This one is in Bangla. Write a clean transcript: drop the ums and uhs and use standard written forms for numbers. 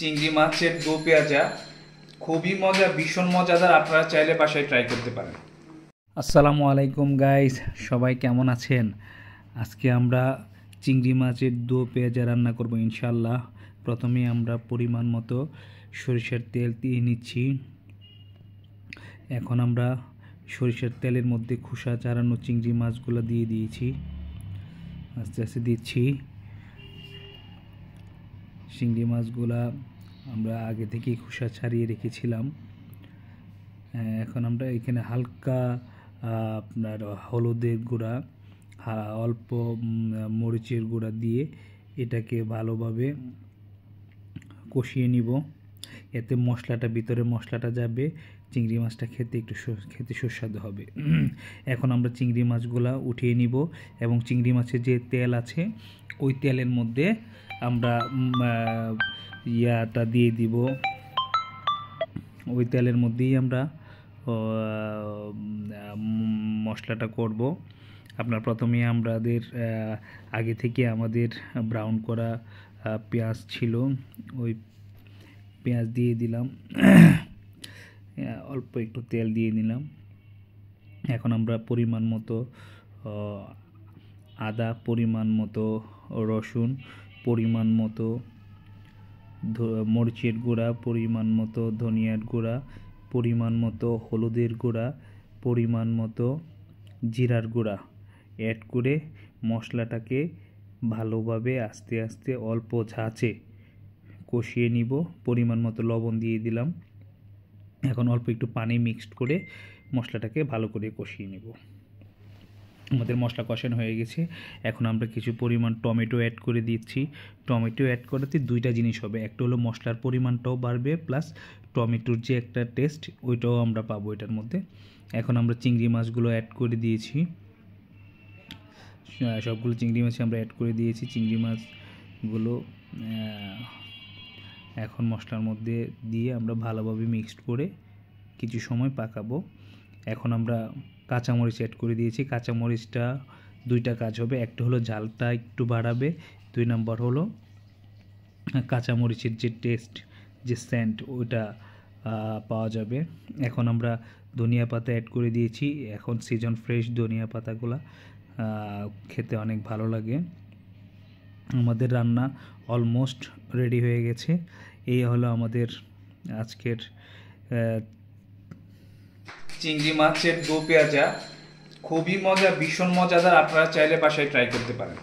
চিংড়ি মাছের দো পেঁয়াজা খুবই মজা, ভীষণ মজাদার। আপনারা চাইলে বাসায় ট্রাই করতে পারেন। আসসালামু আলাইকুম গাইস, সবাই কেমন আছেন? আজকে আমরা চিংড়ি মাছের দো পেঁয়াজা রান্না করব ইনশাল্লাহ। প্রথমে আমরা পরিমাণ মতো সরিষার তেল দিয়ে নিচ্ছি। এখন আমরা সরিষার তেলের মধ্যে খোসা ছাড়ানো চিংড়ি মাছগুলো দিয়ে দিয়েছি। আস্তে আস্তে দিচ্ছি। চিংড়ি মাছগুলা আমরা আগে থেকেই খোসা ছাড়িয়ে রেখেছিলাম। এখন আমরা এখানে হালকা আপনার হলুদের গুঁড়া, অল্প মরিচের গুঁড়া দিয়ে এটাকে ভালোভাবে কষিয়ে নিব। এতে মশলাটা ভিতরে মশলাটা যাবে, চিংড়ি মাছটা খেতে সুস্বাদু হবে। এখন আমরা চিংড়ি মাছগুলা উঠিয়ে নিব এবং চিংড়ি মাছের যে তেল আছে ওই তেলের মধ্যে আমরা ইয়াটা দিয়ে দিব। ওই তেলের মধ্যেই আমরা মশলাটা করব। আপনার প্রথমে আমাদের আগে থেকে আমাদের ব্রাউন করা পেঁয়াজ ছিল, ওই পেঁয়াজ দিয়ে দিলাম। অল্প একটু তেল দিয়ে দিলাম। এখন আমরা পরিমাণ মতো আদা, পরিমাণ মতো রসুন, পরিমাণ মতো মরিচের গুঁড়া, পরিমাণ মতো ধনিয়ার গুঁড়া, পরিমাণ মতো হলুদের গুঁড়া, পরিমাণ মতো জিরার গুঁড়া অ্যাড করে মশলাটাকে ভালোভাবে আস্তে আস্তে অল্প ঝাঁচে কষিয়ে নিব। পরিমাণ মতো লবণ দিয়ে দিলাম। এখন অল্প একটু পানি মিক্সড করে মশলাটাকে ভালো করে কষিয়ে নেব। আমাদের মশলা কষানো হয়ে গেছে। এখন আমরা কিছু পরিমাণ টমেটো অ্যাড করে দিচ্ছি। টমেটো অ্যাড করাতে দুইটা জিনিস হবে, একটা হলো মশলার পরিমাণটাও বাড়বে, প্লাস টমেটোর যে একটা টেস্ট ওইটাও আমরা পাবো এটার মধ্যে। এখন আমরা চিংড়ি মাছগুলো অ্যাড করে দিয়েছি। সবগুলো চিংড়ি মাছ আমরা অ্যাড করে দিয়েছি। চিংড়ি মাছগুলো এখন মশলার মধ্যে দিয়ে আমরা ভালোভাবে মিক্সড করে কিছু সময় পাকাবো। এখন আমরা কাঁচামরিচ অ্যাড করে দিয়েছি। কাঁচামরিচটা দুইটা কাজ হবে, একটা হলো ঝালটা একটু বাড়াবে, 2 নম্বর হলো কাঁচামরিচের যে টেস্ট, যে সেন্ট ওইটা পাওয়া যাবে। এখন আমরা ধনিয়া পাতা অ্যাড করে দিয়েছি। এখন সিজন ফ্রেশ ধনিয়া পাতাগুলো খেতে অনেক ভালো লাগে। আমাদের রান্না অলমোস্ট রেডি হয়ে গেছে। এই হলো আমাদের আজকের চিংড়ি মাছের দো পেঁয়াজা খুবই মজা, ভীষণ মজাদার। আপনারা চাইলে বাসায় ট্রাই করতে পারেন।